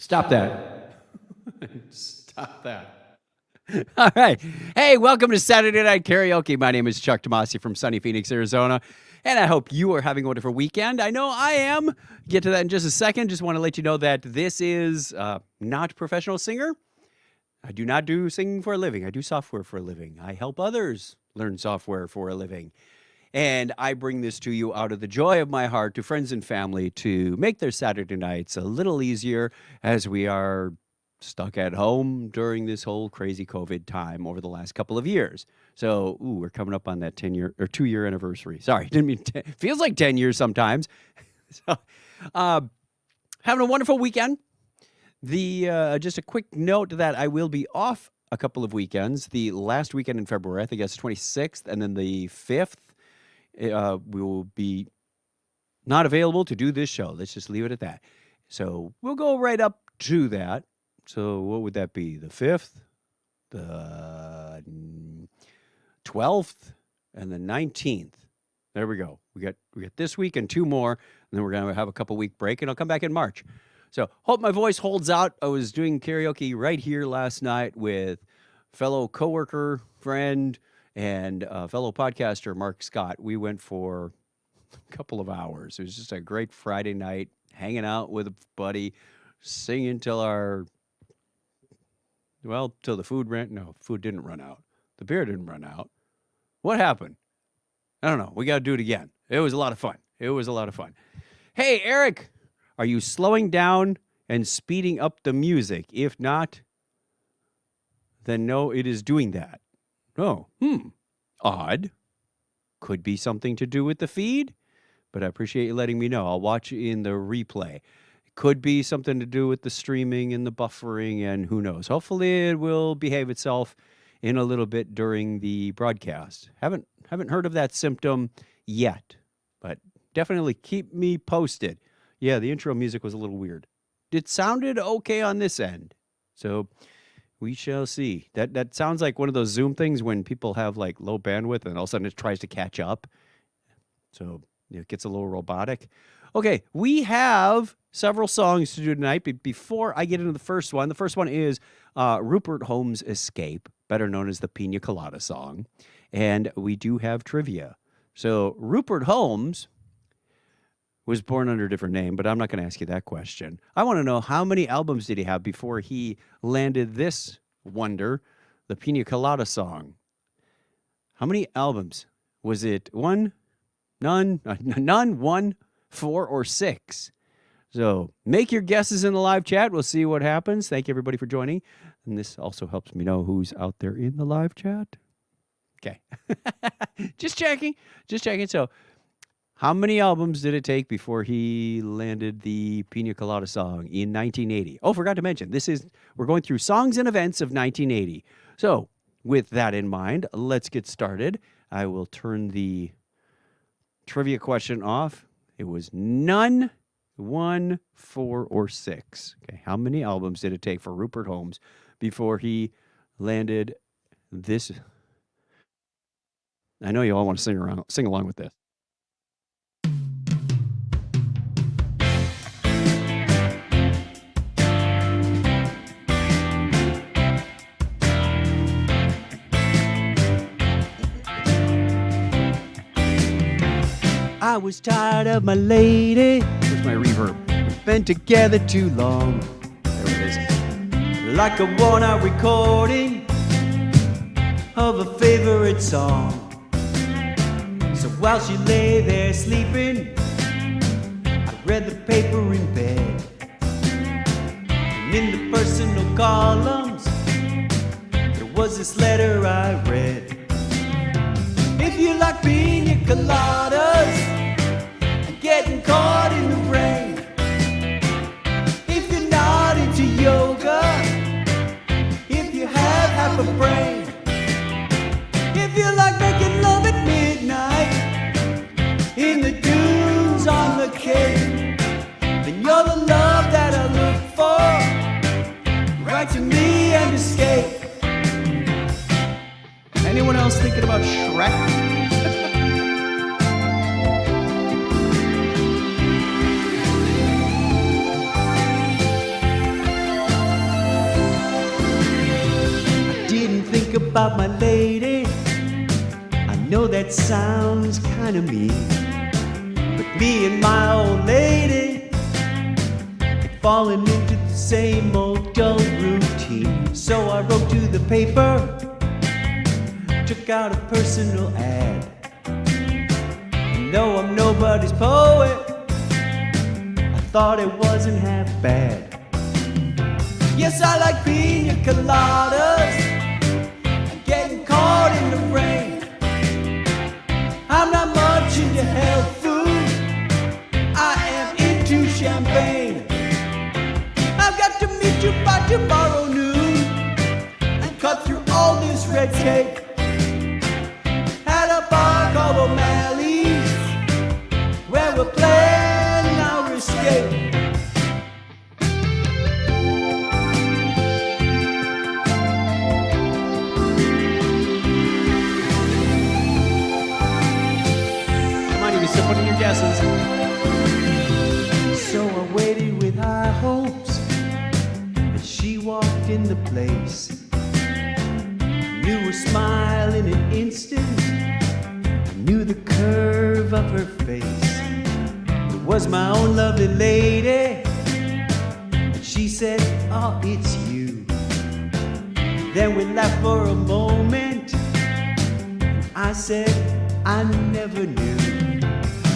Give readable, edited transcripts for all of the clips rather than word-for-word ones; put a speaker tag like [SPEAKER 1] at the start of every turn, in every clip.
[SPEAKER 1] Stop that. Stop that. All right. Hey, welcome to Saturday Night Karaoke. My name is Chuck Tomasi from sunny Phoenix, Arizona, and I hope you are having a wonderful weekend. I know I am. Get to that in just a second. Just want to let you know that this is not professional singer. I do not do singing for a living. I do software for a living. I help others learn software for a living. And I bring this to you out of the joy of my heart to friends and family to make their Saturday nights a little easier as we are stuck at home during this whole crazy COVID time over the last couple of years. So, we're coming up on that 10-year or 2-year anniversary. Sorry, didn't mean feels like 10 years sometimes. So, having a wonderful weekend. Just a quick note that I will be off a couple of weekends. The last weekend in February, I think that's the 26th, and then the 5th. We will be not available to do this show. Let's just leave it at that. So we'll go right up to that. So what would that be? The 5th, the 12th, and the 19th. There we go. We got this week and 2 more, and then we're going to have a couple week break, and I'll come back in March. So hope my voice holds out. I was doing karaoke right here last night with fellow coworker, friend, and fellow podcaster Mark Scott. We went for a couple of hours. It was just a great Friday night, hanging out with a buddy, singing till the food didn't run out. The beer didn't run out. What happened? I don't know. We got to do it again. It was a lot of fun. Hey, Eric, are you slowing down and speeding up the music? If not, then no, it is doing that. Oh, odd. Could be something to do with the feed, but I appreciate you letting me know. I'll watch in the replay. Could be something to do with the streaming and the buffering, and who knows. Hopefully it will behave itself in a little bit during the broadcast. Haven't heard of that symptom yet, but definitely keep me posted. Yeah, the intro music was a little weird. It sounded okay on this end, so we shall see. That sounds like one of those Zoom things when people have like low bandwidth and all of a sudden it tries to catch up. So it gets a little robotic. Okay, we have several songs to do tonight. But before I get into the first one is Rupert Holmes' Escape, better known as the Piña Colada song. And we do have trivia. So Rupert Holmes was born under a different name, but I'm not going to ask you that question. I want to know, how many albums did he have before he landed this wonder, the Piña Colada song? How many albums? Was it 1, none, 1, 4, or 6? So make your guesses in the live chat. We'll see what happens. Thank you, everybody, for joining. And this also helps me know who's out there in the live chat. Okay. Just checking. So, how many albums did it take before he landed the Piña Colada song in 1980? Oh, forgot to mention, we're going through songs and events of 1980. So, with that in mind, let's get started. I will turn the trivia question off. It was none, 1, 4, or 6. Okay, how many albums did it take for Rupert Holmes before he landed this? I know you all want to sing along with this. I was tired of my lady. Here's my reverb. We've been together too long. There it is. Like a worn-out recording of a favorite song. So while she lay there sleeping, I read the paper in bed. And in the personal columns, there was this letter I read. If you like piña coladas and getting caught in the rain, if you're not into yoga, if you have half a brain, if you like making love at midnight in the dunes on the Cape, then you're the love that I look for. Write to me and escape. Anyone else thinking about Shrek? it sounds kind of mean, but me and my old lady had fallen into the same old dull routine. So I wrote to the paper, took out a personal ad. And though I'm nobody's poet, I thought it wasn't half bad. Yes, I like piña coladas, getting caught in the rain. I'm not much into health food, I am into champagne. I've got to meet you by tomorrow noon and cut through all this red tape at a bar called O'Malley's, where we're planning our escape. Put in your guesses. So I waited with high hopes as she walked in the place. I knew her smile in an instant, I knew the curve of her face. It was my own lovely lady, and she said, oh, it's you. Then we laughed for a moment. I said, I never knew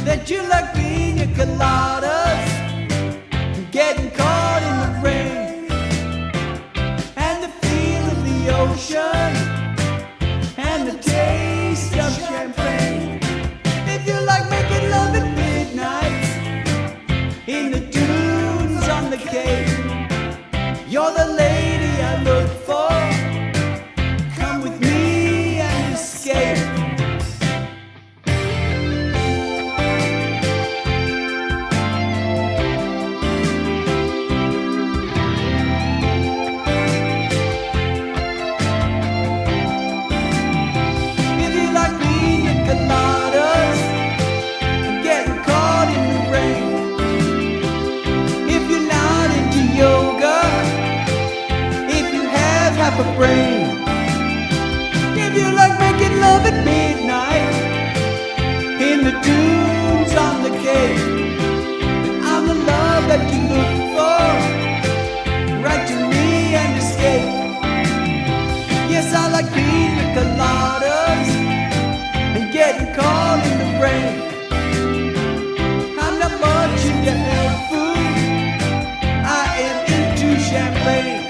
[SPEAKER 1] that you like piña coladas, getting caught in the rain, and the feel of the ocean, and the taste of champagne. If you like making love at midnight, in the dunes on the Cape, you're the lady I look for. Come with me and escape. A brain. If you like making love at midnight in the dunes on the Cape, I'm the love that you look for. Write to me and escape. Yes, I like piña coladas and getting caught in the rain. I'm not much into health food, I am into champagne.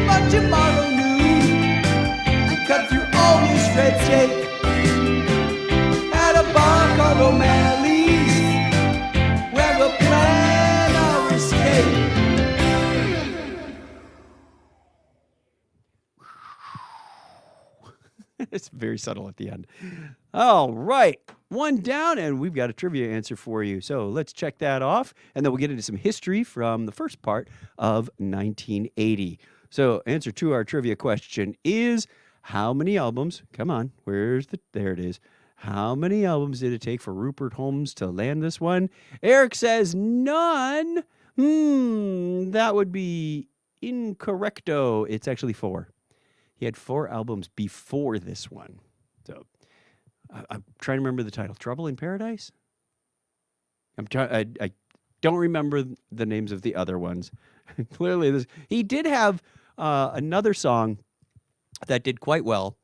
[SPEAKER 1] By tomorrow noon and cut through all this red tape at a bar called O'Malley's, where we'll plan our escape. It's very subtle at the end. All right, one down, and we've got a trivia answer for you. So let's check that off, and then we'll get into some history from the first part of 1980. So answer to our trivia question is, how many albums, come on, there it is. How many albums did it take for Rupert Holmes to land this one? Eric says none. That would be incorrecto. It's actually 4. He had 4 albums before this one. So I'm trying to remember the title. Trouble in Paradise? I don't remember the names of the other ones. Clearly, he did have another song that did quite well.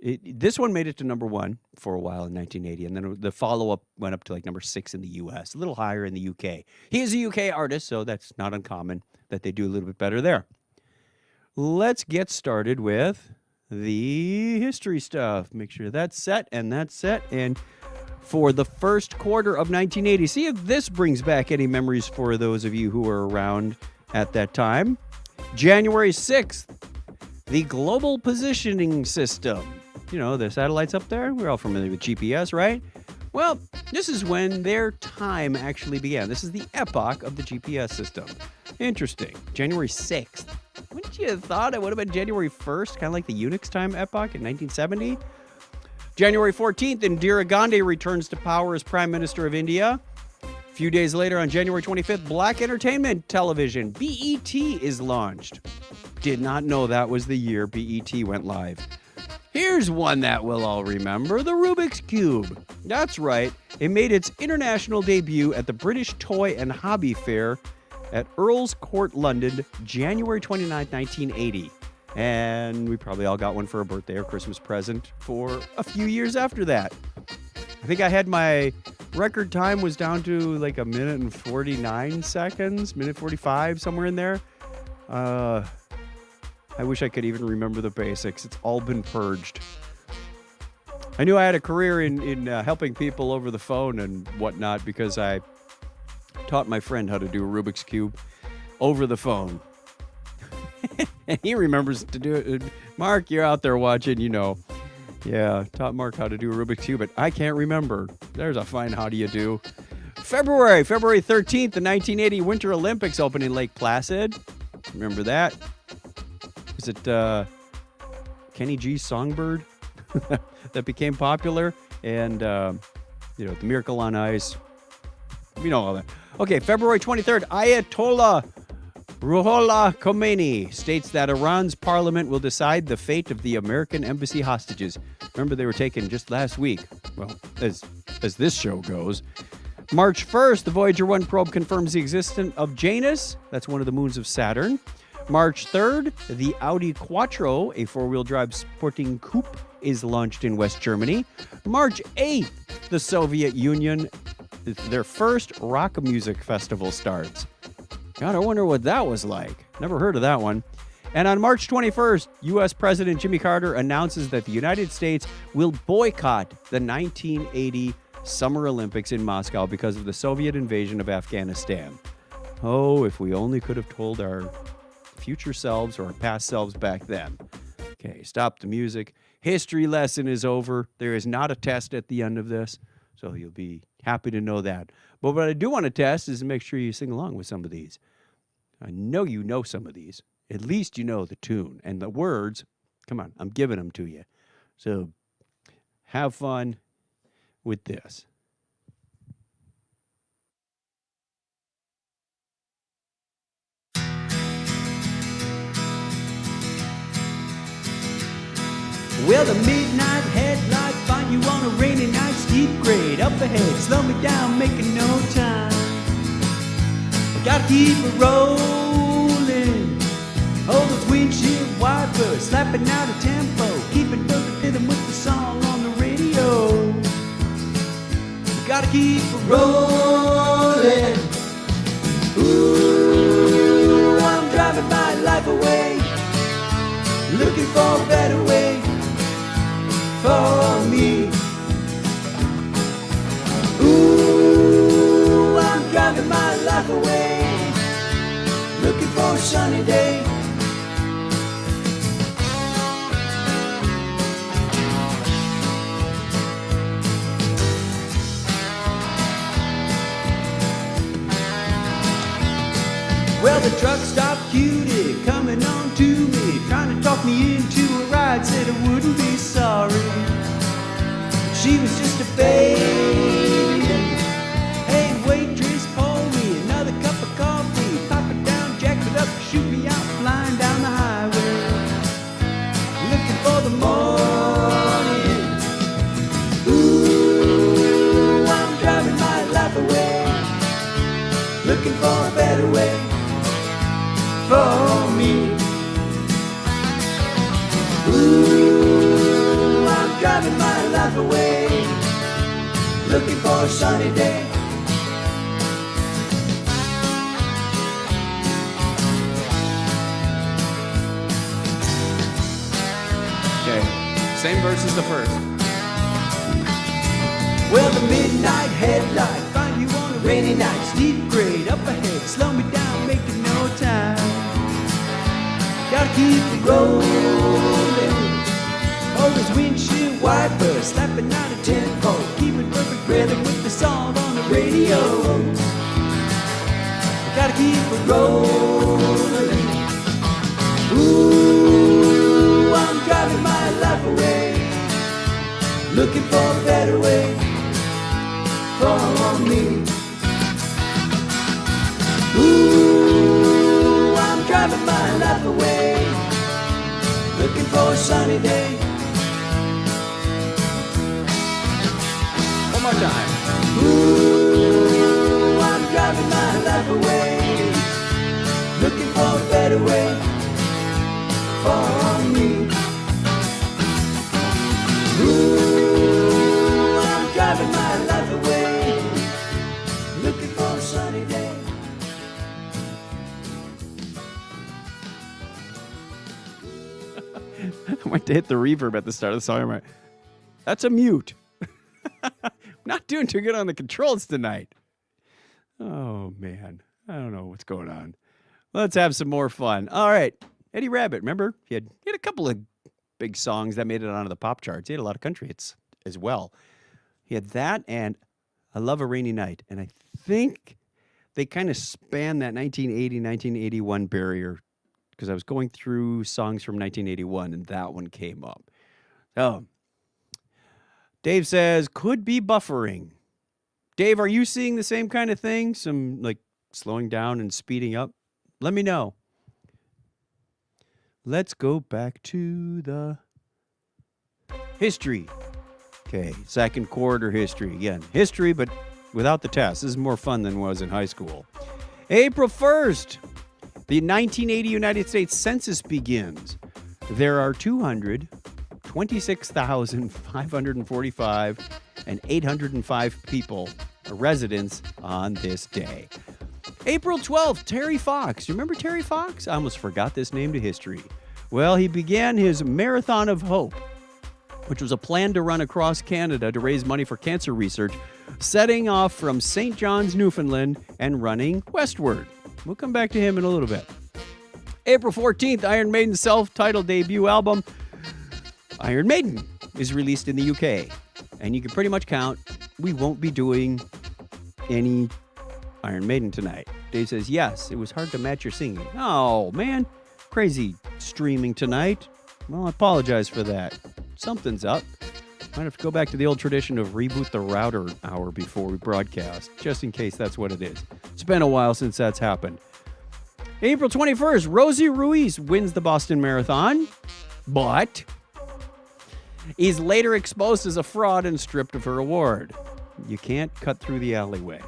[SPEAKER 1] This one made it to number 1 for a while in 1980, and then the follow-up went up to like number 6 in the U.S., a little higher in the UK. He is a UK artist, so that's not uncommon that they do a little bit better there. Let's get started with the history stuff. Make sure that's set and that's set. And for the first quarter of 1980, see if this brings back any memories for those of you who were around at that time. January 6th, the Global Positioning System. You know, the satellites up there, we're all familiar with GPS, right? Well, this is when their time actually began. This is the epoch of the GPS system. Interesting. January 6th. Wouldn't you have thought it would have been January 1st, kind of like the Unix time epoch in 1970? January 14th, Indira Gandhi returns to power as Prime Minister of India. A few days later, on January 25th, Black Entertainment Television, BET, is launched. Did not know that was the year BET went live. Here's one that we'll all remember, the Rubik's Cube. That's right, it made its international debut at the British Toy and Hobby Fair at Earl's Court, London, January 29, 1980. And we probably all got one for a birthday or Christmas present for a few years after that. I think I had my record time was down to like a minute and 49 seconds, minute 45, somewhere in there. I wish I could even remember the basics. It's all been purged. I knew I had a career in helping people over the phone and whatnot because I taught my friend how to do a Rubik's Cube over the phone. And he remembers to do it. Mark, you're out there watching, you know. Yeah, taught Mark how to do a Rubik's Cube, but I can't remember. There's a fine how do you do. February 13th, the 1980 Winter Olympics opened in Lake Placid. Remember that? Is it Kenny G's Songbird that became popular? And, the Miracle on Ice. You know all that. Okay, February 23rd, Ayatollah Ruhollah Khomeini states that Iran's parliament will decide the fate of the American embassy hostages. Remember, they were taken just last week. Well, as this show goes. March 1st, the Voyager 1 probe confirms the existence of Janus. That's one of the moons of Saturn. March 3rd, the Audi Quattro, a four-wheel drive sporting coupe, is launched in West Germany. March 8th, the Soviet Union, their first rock music festival starts. God, I wonder what that was like. Never heard of that one. And on March 21st, U.S. President Jimmy Carter announces that the United States will boycott the 1980 Summer Olympics in Moscow because of the Soviet invasion of Afghanistan. Oh, if we only could have told our future selves or our past selves back then. Okay, stop the music. History lesson is over. There is not a test at the end of this, so you'll be happy to know that. But what I do want to test is to make sure you sing along with some of these. I know you know some of these. At least you know the tune. And the words, come on, I'm giving them to you. So have fun with this. Well, the midnight headlight find you on a rainy night, steep grade up ahead, slow me down, making no time. Gotta keep it rolling. Hold those windshield wipers, slapping out a tempo, keeping perfect rhythm with the song on the radio. Gotta keep it rolling. Ooh, I'm driving my life away, looking for a better way for me. Ooh, I'm driving my life away, looking for a sunny day. Well, the truck stop cutie coming on to me, trying to talk me into a ride, said I wouldn't be sorry. She was just a baby. Hey, waitress, pour me another cup of coffee, pop it down, jack it up, shoot me out, flying down the highway, looking for the morning. Ooh, I'm driving my life away, looking for a better way for me. Ooh, I'm driving my life away, looking for a sunny day. Okay, same verse as the first. Well, the midnight headlight find you on a rainy night, steep grade up ahead, slow me down, making no time. Gotta keep it rolling. All those windshield wipers, slapping out a tempo, keeping perfect rhythm with the song on the radio. Gotta keep it rolling. Ooh, I'm driving my life away, looking for a better way for me. Ooh, I'm driving my life away,
[SPEAKER 2] for a sunny day.
[SPEAKER 1] One more time.
[SPEAKER 2] Ooh, I'm driving my life away, looking for a better way for me. Ooh, I'm driving my life away, looking for a sunny day.
[SPEAKER 1] I went to hit the reverb at the start of the song. I'm like, that's a mute. Not doing too good on the controls tonight. Oh, man. I don't know what's going on. Let's have some more fun. All right. Eddie Rabbitt, remember? He had a couple of big songs that made it onto the pop charts. He had a lot of country hits as well. He had that and I Love a Rainy Night. And I think they kind of span that 1980, 1981 barrier because I was going through songs from 1981 and that one came up. Oh, Dave says, could be buffering. Dave, are you seeing the same kind of thing? Some like slowing down and speeding up? Let me know. Let's go back to the history. Okay, second quarter history. Again, history, but without the test. This is more fun than it was in high school. April 1st, the 1980 United States Census begins. There are 226,545 and 805 people, residents, on this day. April 12th, Terry Fox. You remember Terry Fox? I almost forgot this name to history. Well, he began his Marathon of Hope, which was a plan to run across Canada to raise money for cancer research, setting off from St. John's, Newfoundland, and running westward. We'll come back to him in a little bit. April 14th, Iron Maiden's self-titled debut album, Iron Maiden, is released in the UK. And you can pretty much count, we won't be doing any Iron Maiden tonight. Dave says, yes, it was hard to match your singing. Oh, man. Crazy streaming tonight. Well, I apologize for that. Something's up. Might have to go back to the old tradition of reboot the router hour before we broadcast, just in case that's what it is. It's been a while since that's happened. April 21st, Rosie Ruiz wins the Boston Marathon, but is later exposed as a fraud and stripped of her award. You can't cut through the alleyway.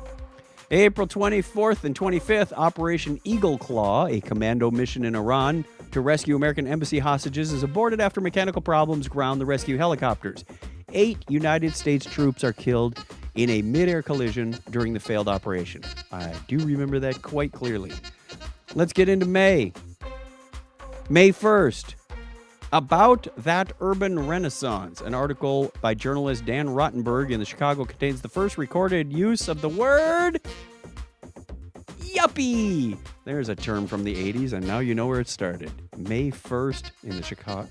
[SPEAKER 1] April 24th and 25th, Operation Eagle Claw, a commando mission in Iran to rescue American embassy hostages, is aborted after mechanical problems ground the rescue helicopters. 8 United States troops are killed in a mid-air collision during the failed operation. I do remember that quite clearly. Let's get into May. May 1st. About That Urban Renaissance. An article by journalist Dan Rottenberg in the Chicago contains the first recorded use of the word yuppie. There's a term from the 80s, and now you know where it started. May 1st in the Chicago.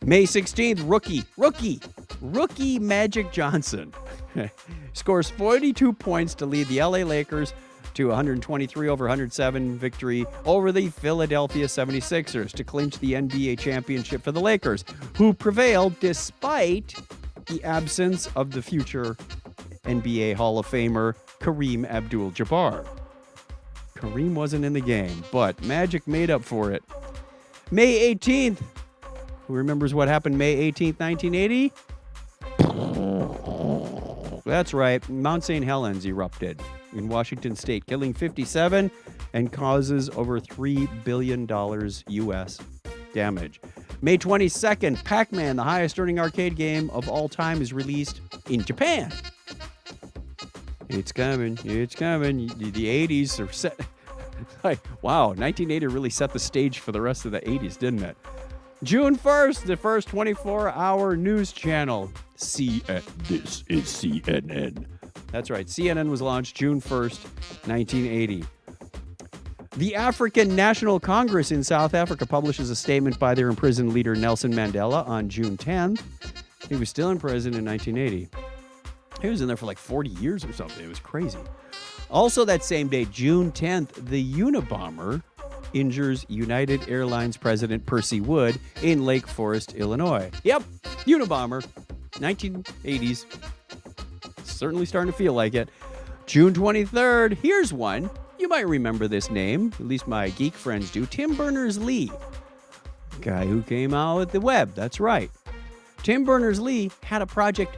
[SPEAKER 1] May 16th, rookie Magic Johnson scores 42 points to lead the LA Lakers to 123-107 victory over the Philadelphia 76ers to clinch the NBA championship for the Lakers, who prevailed despite the absence of the future NBA Hall of Famer Kareem Abdul-Jabbar. Kareem wasn't in the game, but Magic made up for it. May 18th. Who remembers what happened May 18th, 1980? That's right. Mount St. Helens erupted in Washington state, killing 57 and causes over $3 billion U.S. damage. May 22nd, Pac-Man, the highest earning arcade game of all time, is released in Japan. It's coming. The 80s are set. Like, wow, 1980 really set the stage for the rest of the 80s, didn't it? June 1st, the first 24-hour news channel. This is CNN. That's right. CNN was launched June 1st, 1980. The African National Congress in South Africa publishes a statement by their imprisoned leader Nelson Mandela on June 10th. He was still in prison in 1980. He was in there for like 40 years or something. It was crazy. Also that same day, June 10th, the Unabomber injures United Airlines President Percy Wood in Lake Forest, Illinois. Yep, Unabomber, 1980s. Certainly starting to feel like it. June 23rd, here's one. You might remember this name, at least my geek friends do. Tim Berners-Lee, guy who came out with the web. That's right. Tim Berners-Lee had a project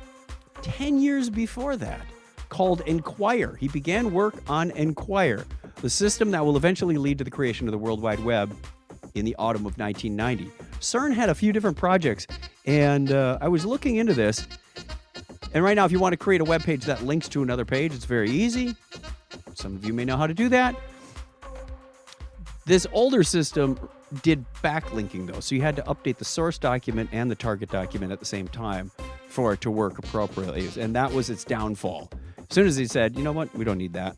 [SPEAKER 1] 10 years before that called Enquire. He began work on Enquire, the system that will eventually lead to the creation of the World Wide Web in the autumn of 1990. CERN had a few different projects, and I was looking into this. And right now, if you want to create a web page that links to another page, it's very easy. Some of you may know how to do that. This older system did backlinking, though, so you had to update the source document and the target document at the same time for it to work appropriately, and that was its downfall. As soon as he said, you know what, we don't need that,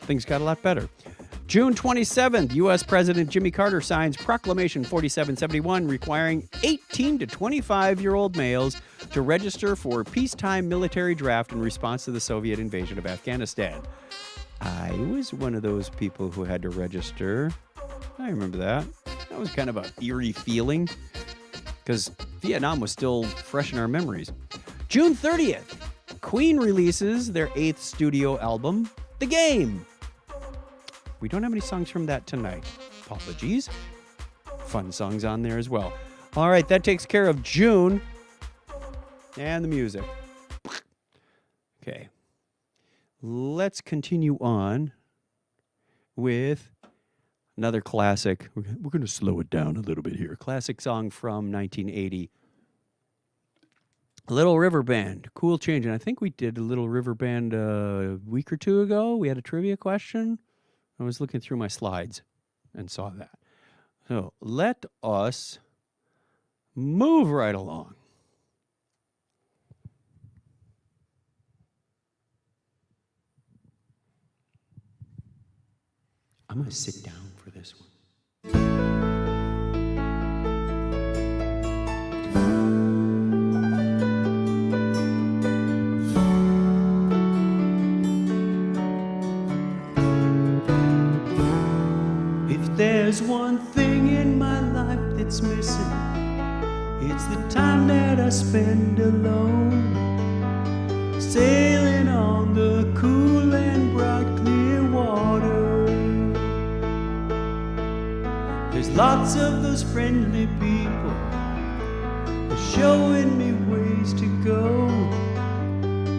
[SPEAKER 1] things got a lot better. June 27th, U.S. President Jimmy Carter signs Proclamation 4771 requiring 18 to 25-year-old males to register for peacetime military draft in response to the Soviet invasion of Afghanistan. I was one of those people who had to register. I remember that. That was kind of an eerie feeling because Vietnam was still fresh in our memories. June 30th, Queen releases their 8th studio album, The Game. We don't have any songs from that tonight. Apologies. Fun songs on there as well. All right, that takes care of June and the music. Okay. Let's continue on with another classic. We're going to slow it down a little bit here. Classic song from 1980. Little River Band. Cool change. And I think we did a Little River Band a week or two ago. We had a trivia question. I was looking through my slides and saw that. So let us move right along. I'm going to sit down for this one. If there's one thing in my life that's missing, it's the time that I spend alone, sailing on the cool and bright clear water. There's lots of those friendly people showing me ways to go,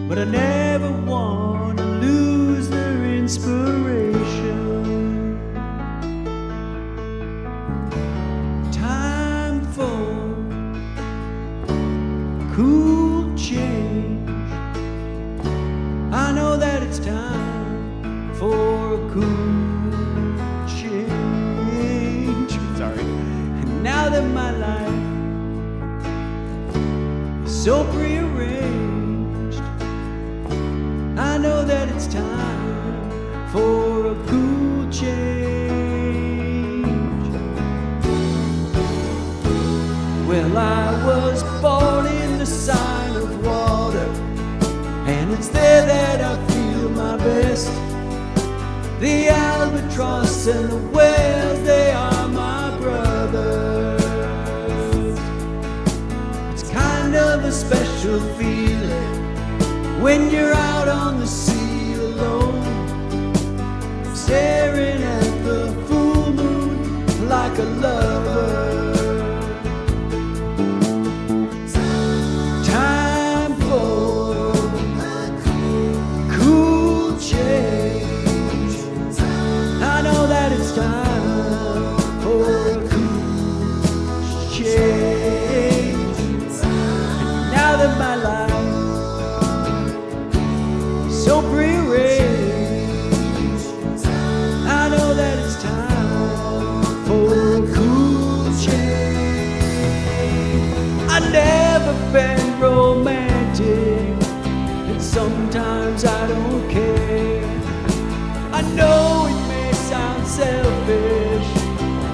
[SPEAKER 1] but I never want to lose their inspiration. Time for cool change. I know that it's time for a cool change. Sorry. And now that my life is so prearranged, I know that it's time for a cool change. Well, I was born in the sign of water, and it's there that I feel my best. The albatross and the whales, they are my brothers. It's kind of a special feeling when you're out on the sea alone, staring at the full moon like a lover. Time for cool change. I know that it's time for a cool change. And now that my life is so prearranged, I know that it's time for a cool change. I never been romantic, and sometimes I don't care. I know it may sound selfish,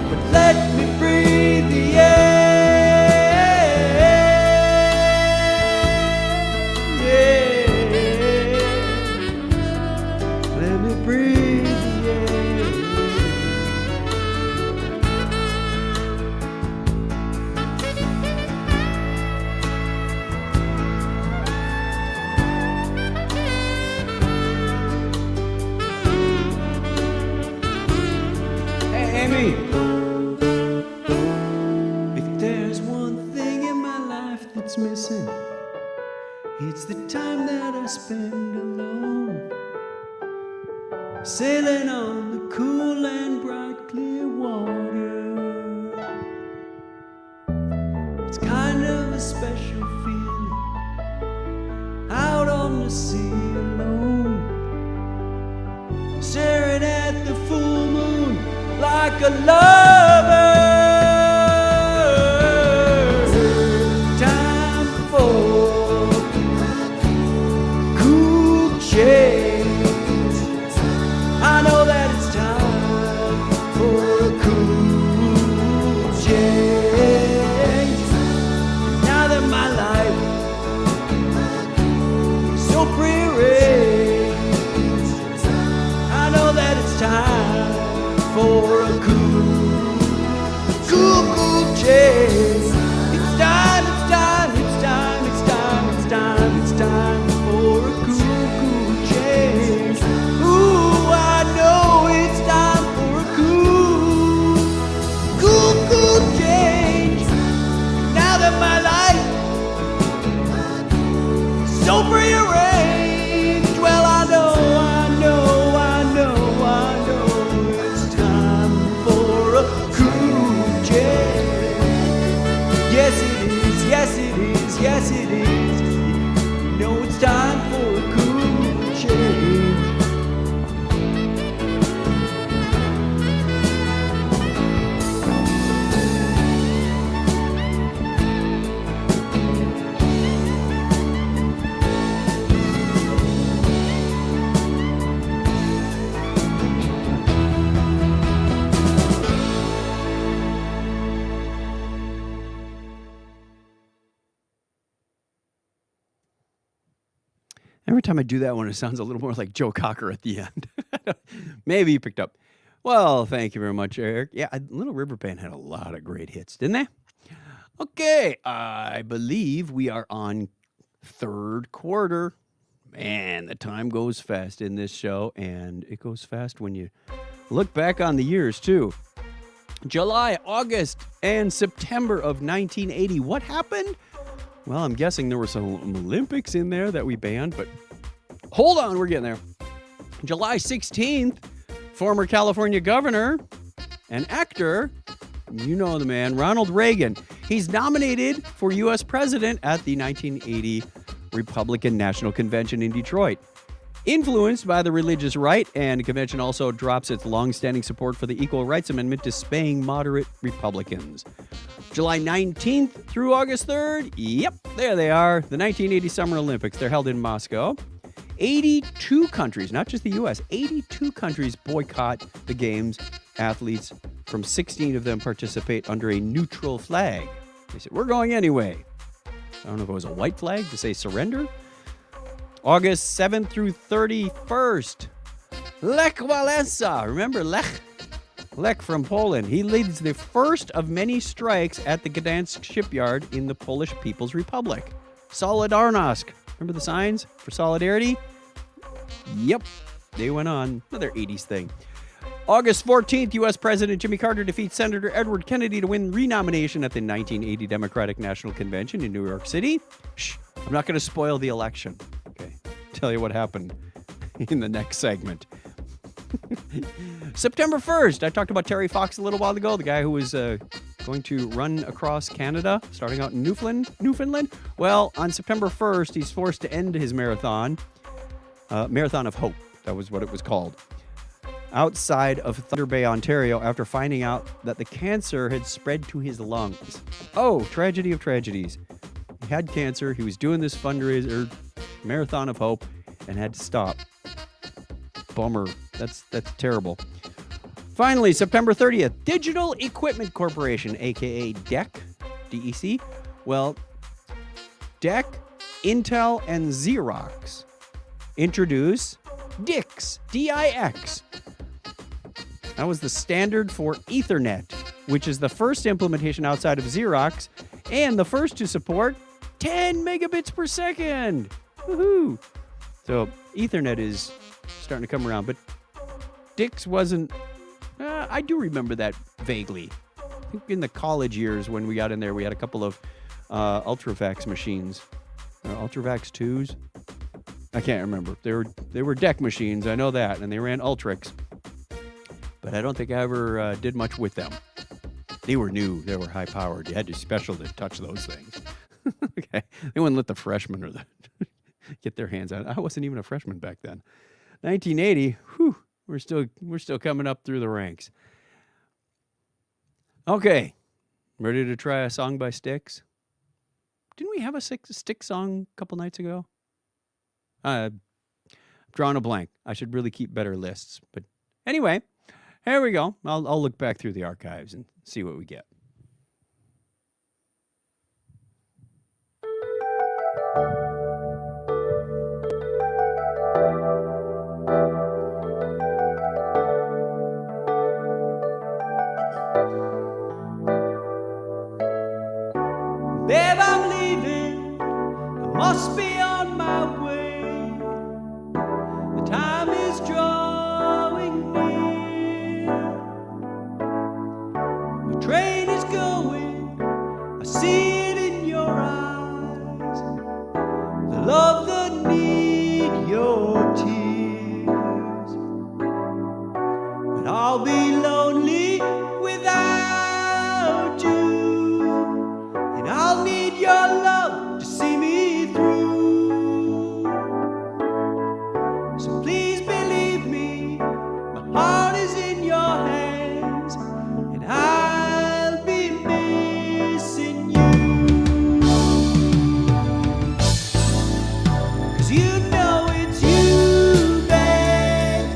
[SPEAKER 1] but let me breathe the air. Yeah. Let me breathe the air.
[SPEAKER 2] what's missing. It's the time that I spend alone, sailing on the cool and bright clear water. It's kind of a special feeling, out on the sea alone, staring at the full moon like a lover. Time for cool change. I know that it's time for a cool change. Now that my life is so prearranged, I know that it's time for a cool change. It's time, it's time, it's time, it's time, it's time, it's time for a cool change. Ooh, I know it's time for a cool change. Now that my life is so prearranged, well, I know it's time for a cool change. Yes, it is, yes, it is, yes, it is. You know it's time for a cool change.
[SPEAKER 1] Every time I do that one, it sounds a little more like Joe Cocker at the end. Maybe you picked up. Well, thank you very much, Eric. Yeah, Little River Band had a lot of great hits, didn't they? Okay, I believe we are on third quarter. Man, the time goes fast in this show, and it goes fast when you look back on the years, too. July, August, and September of 1980. What happened? Well, I'm guessing there were some Olympics in there that we banned, but hold on, we're getting there. July 16th, former California governor and actor, you know the man, Ronald Reagan. He's nominated for U.S. president at the 1980 Republican National Convention in Detroit. Influenced by the religious right, and the convention also drops its long-standing support for the Equal Rights Amendment, dispaying moderate Republicans. July 19th through August 3rd, yep, there they are, the 1980 Summer Olympics. They're held in Moscow. 82 countries, not just the U.S., 82 countries boycott the games. Athletes from 16 of them participate under a neutral flag. They said, we're going anyway. I don't know if it was a white flag to say surrender. August 7th through 31st, Lech Walesa. Remember Lech? Lech from Poland. He leads the first of many strikes at the Gdansk shipyard in the Polish People's Republic. Solidarność. Remember the signs for solidarity? Yep, they went on. Another 80s thing. August 14th, U.S. President Jimmy Carter defeats Senator Edward Kennedy to win renomination at the 1980 Democratic National Convention in New York City. Shh, I'm not going to spoil the election. Okay, tell you what happened in the next segment. September 1st, I talked about Terry Fox a little while ago, the guy who was going to run across Canada, starting out in Newfoundland. Well, on September 1st, he's forced to end his marathon of Hope. That was what it was called. Outside of Thunder Bay, Ontario, after finding out that the cancer had spread to his lungs. Oh, tragedy of tragedies. He had cancer. He was doing this fundraiser, Marathon of Hope, and had to stop. Bummer. That's terrible. Finally, September 30th, Digital Equipment Corporation, a.k.a. DEC, D-E-C. Well, DEC, Intel, and Xerox introduce DIX, D-I-X. That was the standard for Ethernet, which is the first implementation outside of Xerox and the first to support 10 megabits per second. Woohoo! So Ethernet is starting to come around, but DIX wasn't. I do remember that vaguely. think in the college years when we got in there, we had a couple of Ultravax machines. Ultravax 2s? I can't remember. They were deck machines, I know that, and they ran Ultrix. But I don't think I ever did much with them. They were new. They were high-powered. You had to be special to touch those things. Okay. They wouldn't let the freshmen or get their hands on it. I wasn't even a freshman back then. 1980, whew, we're still coming up through the ranks. Okay. Ready to try a song by Styx? Didn't we have a Styx song a couple nights ago? I'm drawing a blank. I should really keep better lists. But anyway, here we go. I'll look back through the archives and see what we get.
[SPEAKER 2] Babe, I'm leaving. I must be on my way. The time is drawing near. My train is going. I see it in your eyes. The love that need your tears. But I'll be lonely without you. I'll need your love to see me through. So please believe me, my heart is in your hands, and I'll be missing you. 'Cause you know it's you, babe.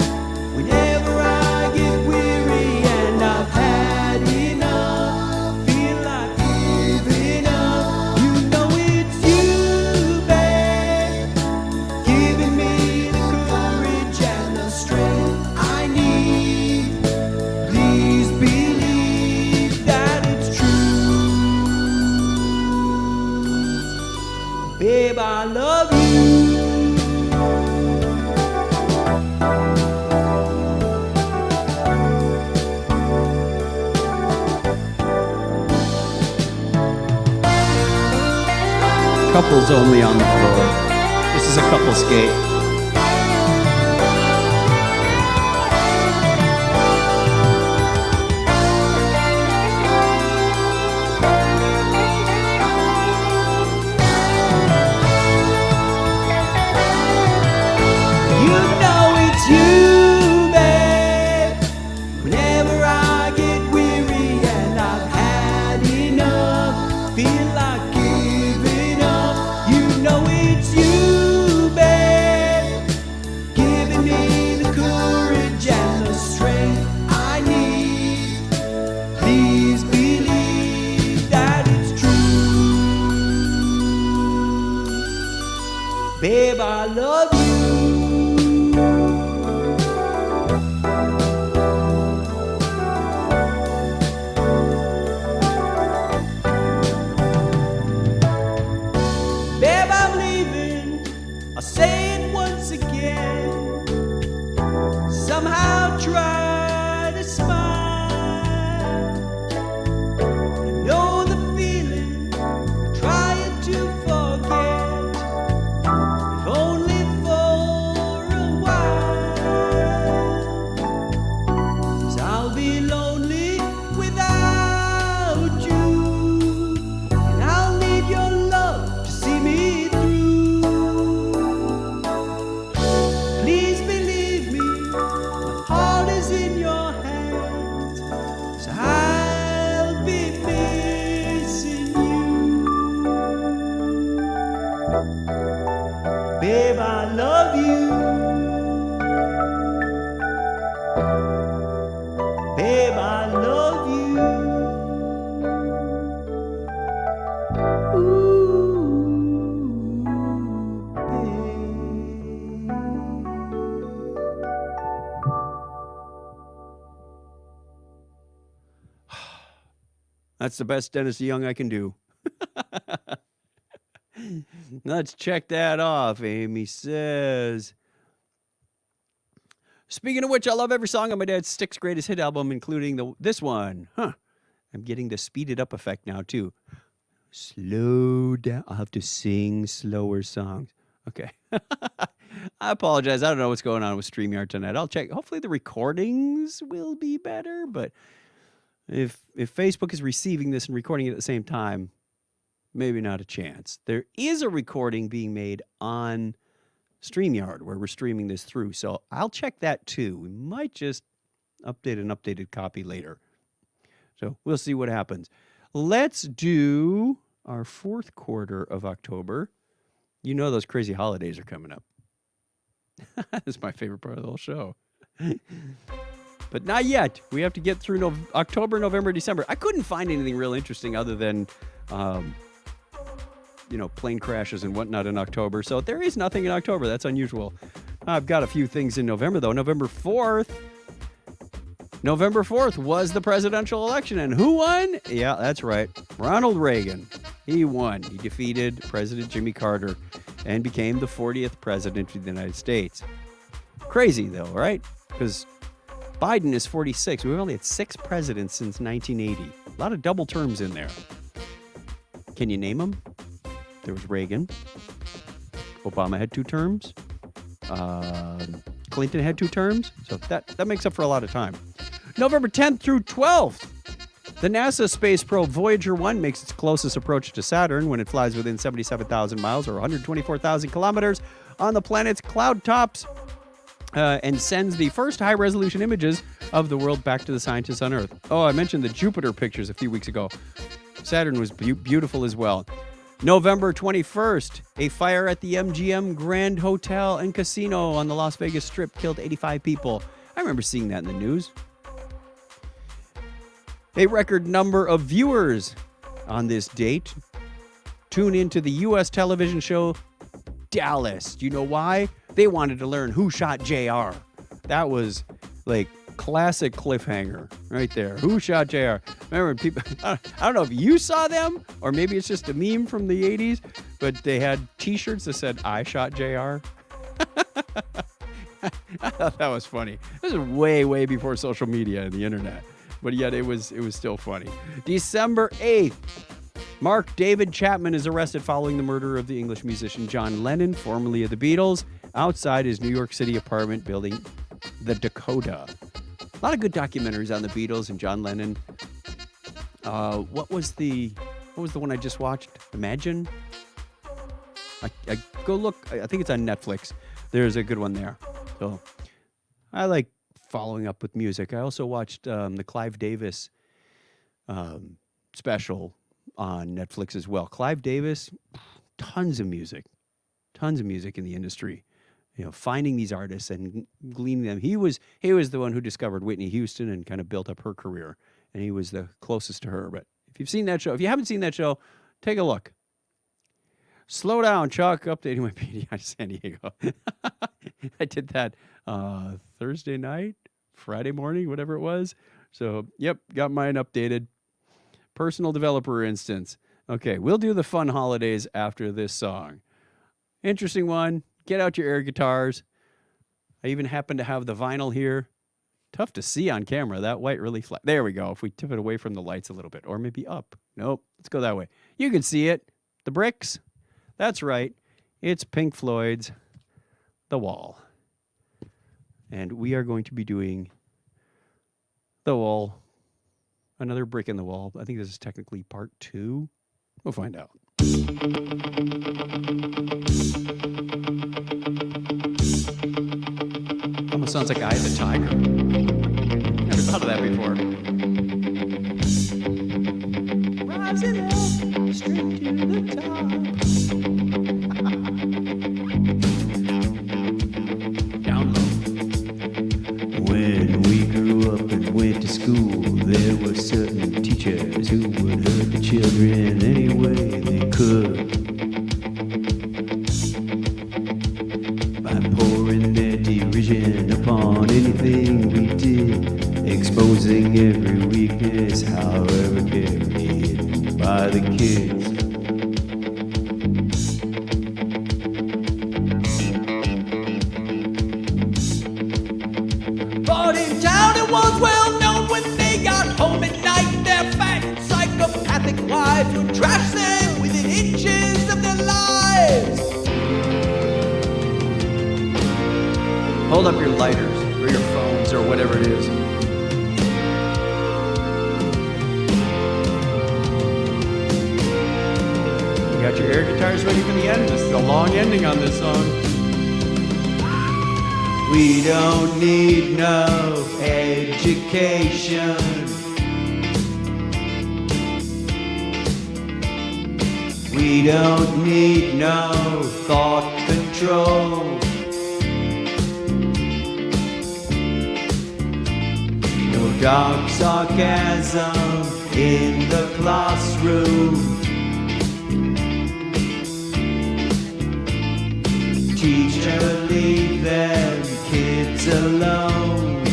[SPEAKER 2] Whenever I get weary and I've had enough, feel like giving up. You know it's you, babe, giving me the courage and the strength I need. Please believe that it's true. Babe, I love you.
[SPEAKER 1] Couples only on the floor. This is a couple skate.
[SPEAKER 2] You know it's you, babe. Whenever I get weary and I've had enough, feel like giving up. You know it's you, babe, giving me the courage and the strength I need. Please believe that it's true. Babe, I love you. Babe, I'm leaving. I'll say it once again. Somehow try to smile. I know the feeling, trying to forget, if only for a while. 'Cause I'll be lonely without you, and I'll need your love to see me through. Please believe me, my heart is in your hands, so I'll be missing you. Babe, I love you. Babe, I love you. Ooh, babe.
[SPEAKER 1] That's the best Dennis Young I can do. Let's check that off, Amy says. Speaking of which, I love every song on my dad's Styx greatest hit album, including this one. Huh. I'm getting the speeded up effect now, too. Slow down. I'll have to sing slower songs. Okay. I apologize. I don't know what's going on with StreamYard tonight. I'll check. Hopefully the recordings will be better, but if Facebook is receiving this and recording it at the same time, maybe not a chance. There is a recording being made on StreamYard where we're streaming this through, so I'll check that too. We might just update an updated copy later. So we'll see what happens. Let's do our fourth quarter of October. You know those crazy holidays are coming up. That's my favorite part of the whole show. But not yet. We have to get through October, November, December. I couldn't find anything real interesting other than, plane crashes and whatnot in October. So there is nothing in October. That's unusual. I've got a few things in November, though. November 4th was the presidential election. And who won? Yeah, that's right. Ronald Reagan. He won. He defeated President Jimmy Carter and became the 40th president of the United States. Crazy, though, right? Because Biden is 46. We've only had 6 presidents since 1980. A lot of double terms in there. Can you name them? There was Reagan. Obama had 2 terms. Clinton had 2 terms. So that makes up for a lot of time. November 10th through 12th. The NASA space probe Voyager 1 makes its closest approach to Saturn when it flies within 77,000 miles or 124,000 kilometers on the planet's cloud tops and sends the first high-resolution images of the world back to the scientists on Earth. Oh, I mentioned the Jupiter pictures a few weeks ago. Saturn was beautiful as well. November 21st, a fire at the MGM Grand Hotel and Casino on the Las Vegas Strip killed 85 people. I remember seeing that in the news. A record number of viewers on this date tune into the U.S. television show Dallas. Do you know why? They wanted to learn who shot JR. That was like classic cliffhanger right there. Who shot JR? Remember people, I don't know if you saw them or maybe it's just a meme from the 80s, but they had t-shirts that said, I shot JR. I thought that was funny. This is way, way before social media and the internet. But yet it was still funny. December 8th, Mark David Chapman is arrested following the murder of the English musician John Lennon, formerly of the Beatles, outside his New York City apartment building, the Dakota. A lot of good documentaries on the Beatles and John Lennon. What was the one I just watched? Imagine? I go look. I think it's on Netflix. There's a good one there. So I like following up with music. I also watched the Clive Davis special on Netflix as well. Clive Davis, tons of music in the industry. You know, finding these artists and gleaning them. He was the one who discovered Whitney Houston and kind of built up her career, and he was the closest to her. But if you've seen that show, if you haven't seen that show, take a look. Slow down, Chuck. Updating my PDI to San Diego. I did that Thursday night, Friday morning, whatever it was. So, yep, got mine updated. Personal developer instance. Okay, we'll do the fun holidays after this song. Interesting one. Get out your air guitars. I even happen to have the vinyl here. Tough to see on camera. That white really flat. There we go. If we tip it away from the lights a little bit, or maybe up. Nope. Let's go that way. You can see it. The bricks. That's right. It's Pink Floyd's The Wall. And we are going to be doing The Wall. Another brick in the wall. I think this is technically part 2. We'll find out. Almost sounds like Eye of the Tiger. Never thought of that before. Rising up, straight to the top. Down low.
[SPEAKER 2] When we grew up and went to school, there were certain teachers who would hurt the children any way they could by pouring their derision upon anything we did, exposing every weakness, however carried by the kids. But in town it was well known when they got home at night, their fat
[SPEAKER 1] lighters or your phones or whatever it is. You got your air guitars ready for the end? This is a long ending on this song.
[SPEAKER 2] We don't need no education. We don't need no thought control. No dark sarcasm in the classroom. Teacher, leave them kids alone.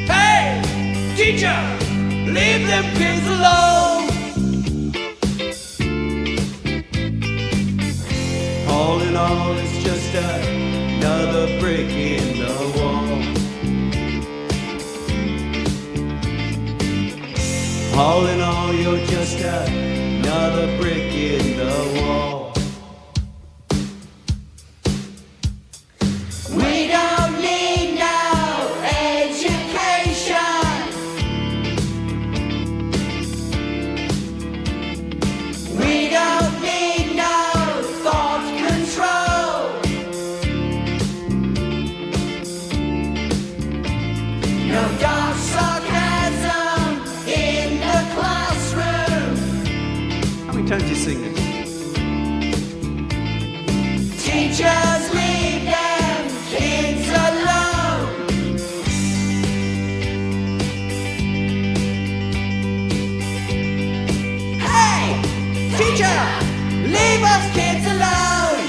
[SPEAKER 2] Hey, teacher, leave them kids alone. All in all, it's just another brick in the wall. All in all, you're just another brick in the wall. We don't need no education. We don't need no thought control. No dark sarcasm in the classroom.
[SPEAKER 1] How many times do you sing this?
[SPEAKER 2] Teachers, leave them kids alone. Hey, teacher, leave us kids alone.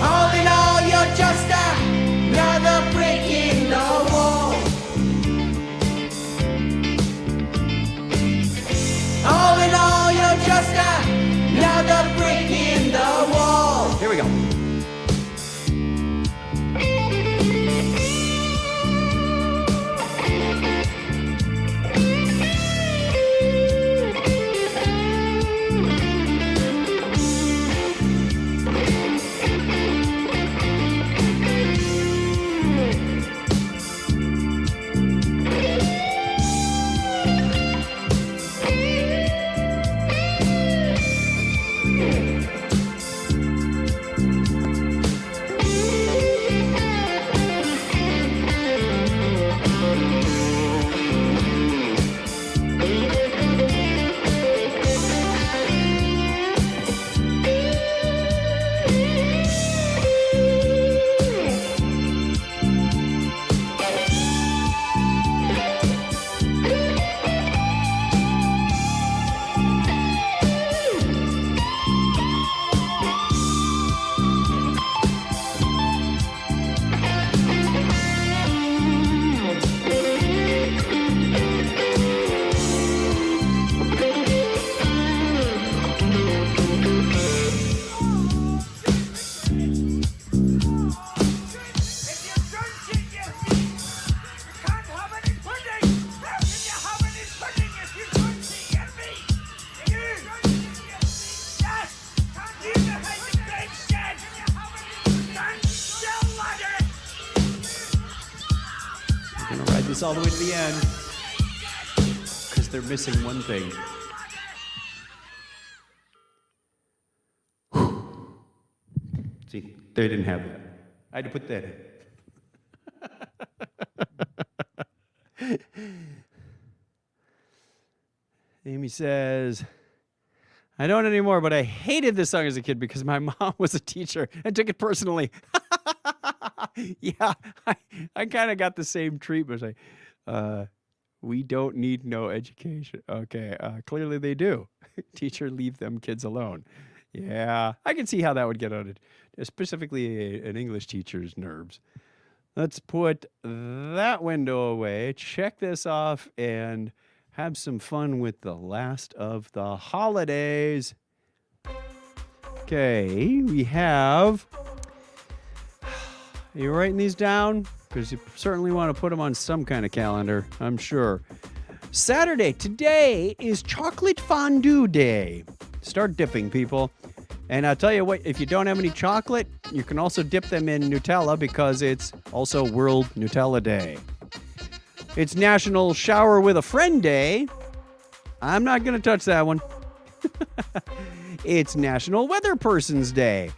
[SPEAKER 2] All in all, you're just another brick in the wall. All in all, you're just another brick in the wall.
[SPEAKER 1] Here we go. This all the way to the end because they're missing one thing. See, they didn't have that. I had to put that in. Amy says, I don't anymore, but I hated this song as a kid because my mom was a teacher and took it personally. Yeah, I kind of got the same treatment. Like, we don't need no education. Okay, clearly they do. Teacher, leave them kids alone. Yeah, I can see how that would get on it, specifically an English teacher's nerves. Let's put that window away, check this off, and have some fun with the last of the holidays. Okay, we have... Are you writing these down? Because you certainly want to put them on some kind of calendar, I'm sure. Saturday, today is chocolate fondue day. Start dipping, people. And I'll tell you what, if you don't have any chocolate, you can also dip them in Nutella because it's also World Nutella Day. It's National Shower with a Friend Day. I'm not going to touch that one. It's National Weather Person's Day.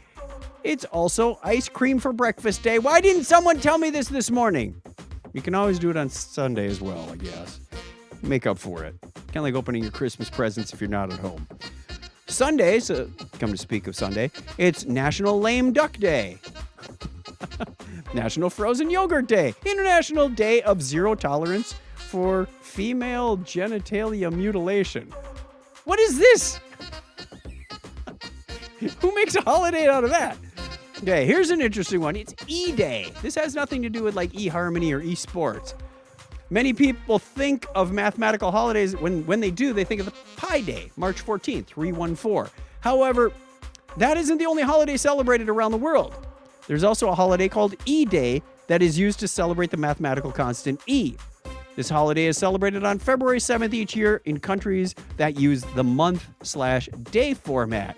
[SPEAKER 1] It's also Ice Cream for Breakfast Day. Why didn't someone tell me this morning? You can always do it on Sunday as well, I guess. Make up for it. Kind of like opening your Christmas presents if you're not at home. Sunday, so come to speak of Sunday, it's National Lame Duck Day. National Frozen Yogurt Day. International Day of Zero Tolerance for Female Genitalia Mutilation. What is this? Who makes a holiday out of that? Okay, here's an interesting one. It's E-Day. This has nothing to do with like eHarmony or eSports. Many people think of mathematical holidays, when they do, they think of the Pi Day, March 14th, 314. However, that isn't the only holiday celebrated around the world. There's also a holiday called E-Day that is used to celebrate the mathematical constant E. This holiday is celebrated on February 7th each year in countries that use the month/day format.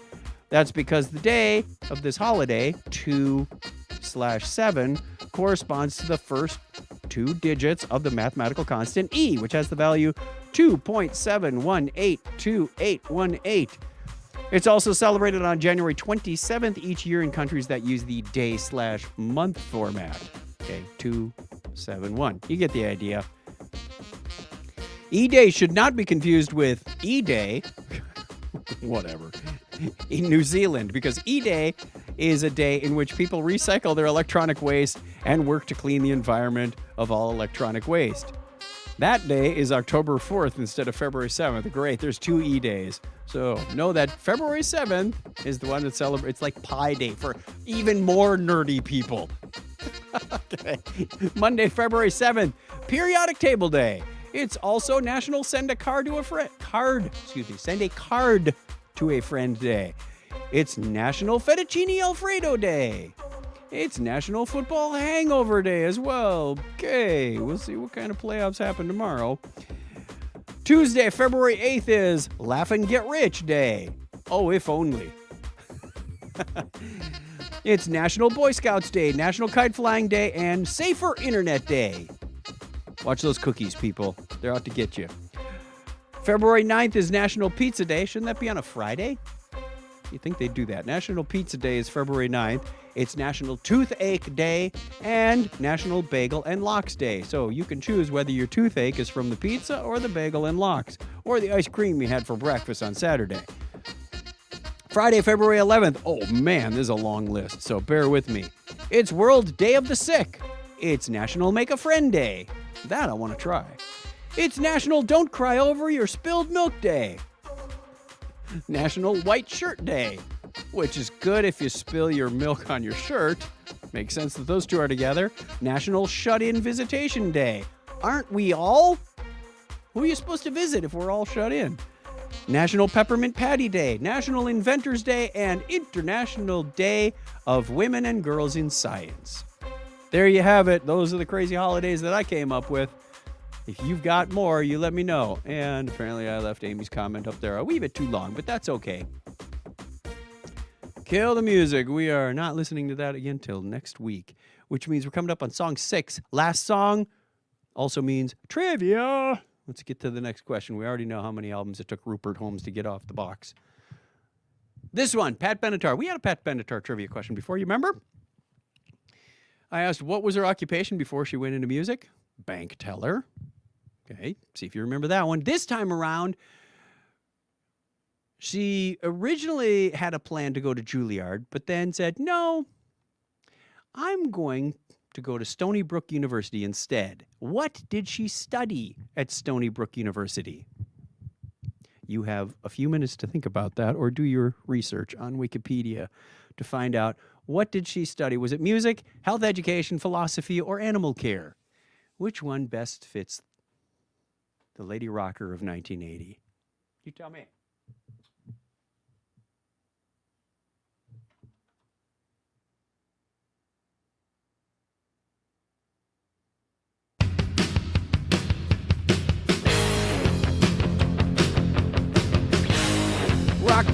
[SPEAKER 1] That's because the day of this holiday, 2/7, corresponds to the first two digits of the mathematical constant E, which has the value 2.7182818. It's also celebrated on January 27th each year in countries that use the day/month format. Okay, 271. You get the idea. E-Day should not be confused with E-Day, whatever, in New Zealand, because E-Day is a day in which people recycle their electronic waste and work to clean the environment of all electronic waste. That day is October 4th instead of February 7th. Great, there's two E-Days. So know that February 7th is the one that celebrates, it's like Pi Day for even more nerdy people. Okay. Monday, February 7th, Periodic Table Day. It's also National Send a Card to a Friend. Send a card to a friend day. It's National Fettuccine Alfredo Day. It's National Football Hangover Day as well. Okay, we'll see what kind of playoffs happen tomorrow. Tuesday, February 8th is Laugh and Get Rich Day. Oh, if only. It's National Boy Scouts Day, National Kite Flying Day, and Safer Internet Day. Watch those cookies, people. They're out to get you. February 9th is National Pizza Day. Shouldn't that be on a Friday? You think they'd do that. National Pizza Day is February 9th. It's National Toothache Day and National Bagel and Lox Day. So you can choose whether your toothache is from the pizza or the bagel and lox or the ice cream you had for breakfast on Saturday. Friday, February 11th. Oh man, this is a long list, so bear with me. It's World Day of the Sick. It's National Make a Friend Day. That I want to try. It's National Don't Cry Over Your Spilled Milk Day. National White Shirt Day, which is good if you spill your milk on your shirt. Makes sense that those two are together. National Shut-In Visitation Day. Aren't we all? Who are you supposed to visit if we're all shut in? National Peppermint Patty Day, National Inventors Day, and International Day of Women and Girls in Science. There you have it. Those are the crazy holidays that I came up with. If you've got more, you let me know. And apparently I left Amy's comment up there a wee bit too long, but that's okay. Kill the music. We are not listening to that again till next week, which means we're coming up on song 6. Last song also means trivia. Let's get to the next question. We already know how many albums it took Rupert Holmes to get off the box. This one, Pat Benatar. We had a Pat Benatar trivia question before, you remember? I asked what was her occupation before she went into music? Bank teller. Okay, see if you remember that one. This time around, she originally had a plan to go to Juilliard, but then said, no, I'm going to go to Stony Brook University instead. What did she study at Stony Brook University? You have a few minutes to think about that or do your research on Wikipedia to find out what did she study. Was it music, health education, philosophy, or animal care? Which one best fits the lady rocker of 1980? You tell me.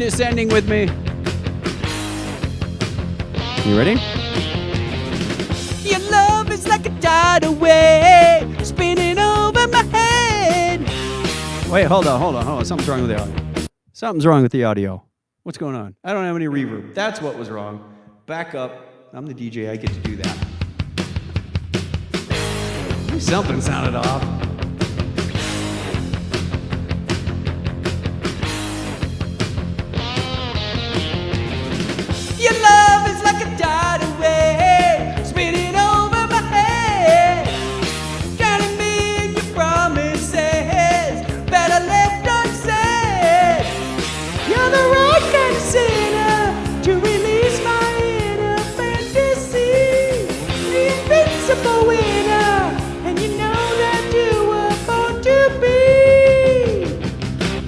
[SPEAKER 1] descending with me. You ready?
[SPEAKER 2] Your love is like a tidal wave spinning over my head.
[SPEAKER 1] Wait, hold on. Something's wrong with the audio. Something's wrong with the audio. What's going on? I don't have any reverb. That's what was wrong. Back up. I'm the DJ. I get to do that. Something sounded off.
[SPEAKER 2] Your love is like a tidal wave spinning over my head, drowning me in your promises that I left unsaid. You're the right kind of sinner to release my inner fantasy, the invincible winner, and you know that you were born to be.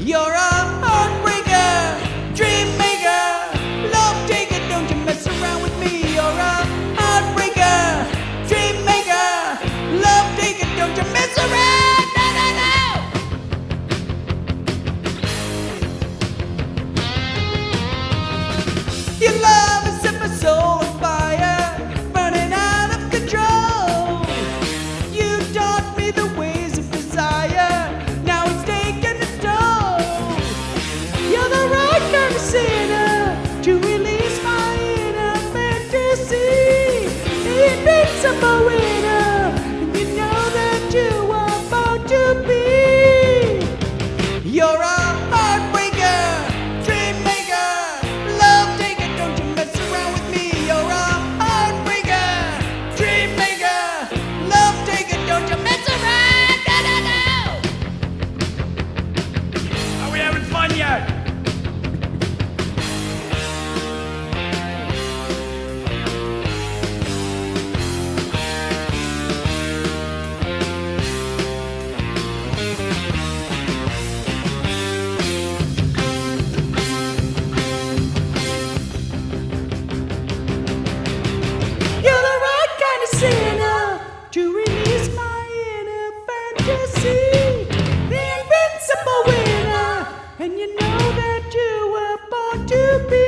[SPEAKER 2] You're a heartbreaker, dream maker, love taker, don't you mess around with me. You're a heartbreaker, dream maker, love taker, don't you mess around. No, no, no. Your love has set my soul on fire, burning out of control. You taught me the ways of desire, now it's taken its toll. You're the right kind of sinner to release my inner fantasy, the invincible winner, and you know that you are born to be. You're a heartbreaker, dream maker, love taker, don't you mess around with me. You're a heartbreaker, dream maker, love taker, don't you mess around. No, no, no.
[SPEAKER 1] Are we having fun yet?
[SPEAKER 2] You're the right kind of sinner to release my inner fantasy, the invincible winner, and you know that you were born to be.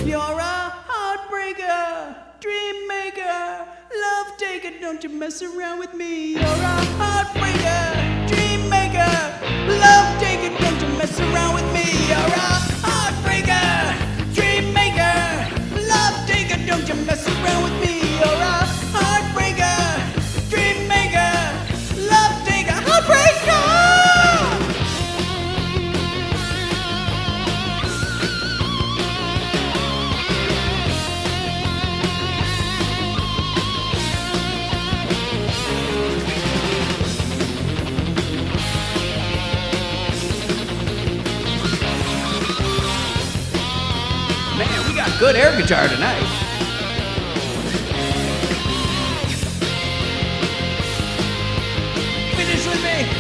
[SPEAKER 2] You're a heartbreaker, dream maker, love taker, don't you mess around with me. You're a heartbreaker, dream maker, love taker, don't you mess around with me. You're a heartbreaker, dream maker, love taker, don't you mess around with me. You're a heartbreaker, dream maker, love taker, heartbreaker.
[SPEAKER 1] Man, we got good air guitar tonight.
[SPEAKER 2] Finish with me.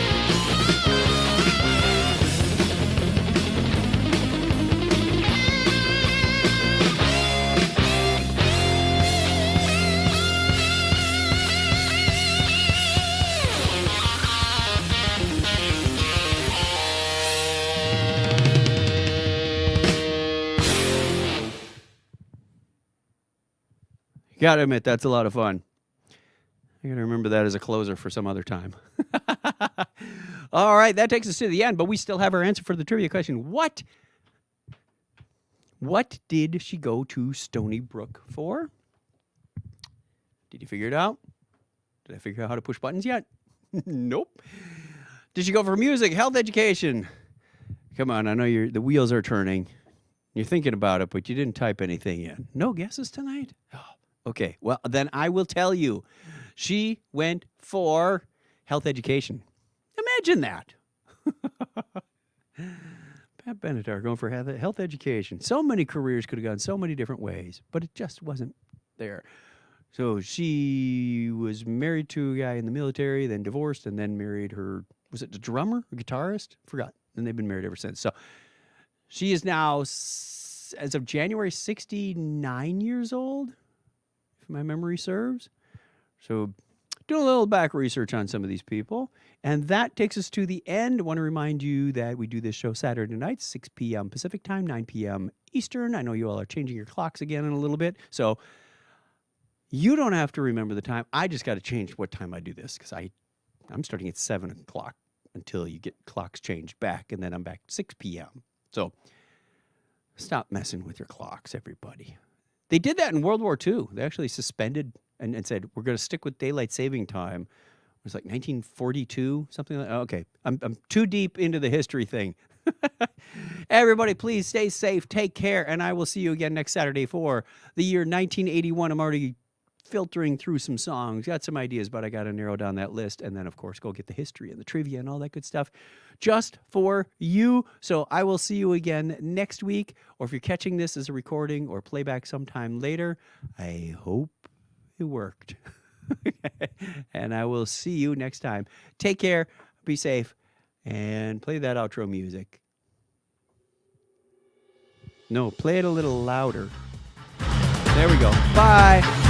[SPEAKER 1] Gotta admit, that's a lot of fun. I gotta remember that as a closer for some other time. All right, that takes us to the end, but we still have our answer for the trivia question. What did she go to Stony Brook for? Did you figure it out? Did I figure out how to push buttons yet? Nope. Did she go for music, health education? Come on, I know the wheels are turning. You're thinking about it, but you didn't type anything in. No guesses tonight? Oh, okay, well, then I will tell you. She went for health education. Imagine that. Pat Benatar going for health education. So many careers could have gone so many different ways, but it just wasn't there. So she was married to a guy in the military, then divorced, and then married her, was it the drummer or guitarist? Forgot. And they've been married ever since. So she is now, as of January, 69 years old, if my memory serves. So doing a little back research on some of these people. And that takes us to the end. I want to remind you that we do this show Saturday nights, 6 p.m. Pacific time, 9 p.m. Eastern. I know you all are changing your clocks again in a little bit. So you don't have to remember the time. I just got to change what time I do this because I'm starting at 7 o'clock until you get clocks changed back. And then I'm back 6 p.m. So stop messing with your clocks, everybody. They did that in World War II. They actually suspended and said, we're going to stick with daylight saving time. It was like 1942, something like that. Okay, I'm too deep into the history thing. Everybody, please stay safe, take care, and I will see you again next Saturday for the year 1981. I'm already filtering through some songs, got some ideas, but I got to narrow down that list, and then, of course, go get the history and the trivia and all that good stuff just for you. So I will see you again next week, or if you're catching this as a recording or playback sometime later, I hope it worked. And I will see you next time. Take care, be safe, and play that outro music. No, play it a little louder. There we go. Bye.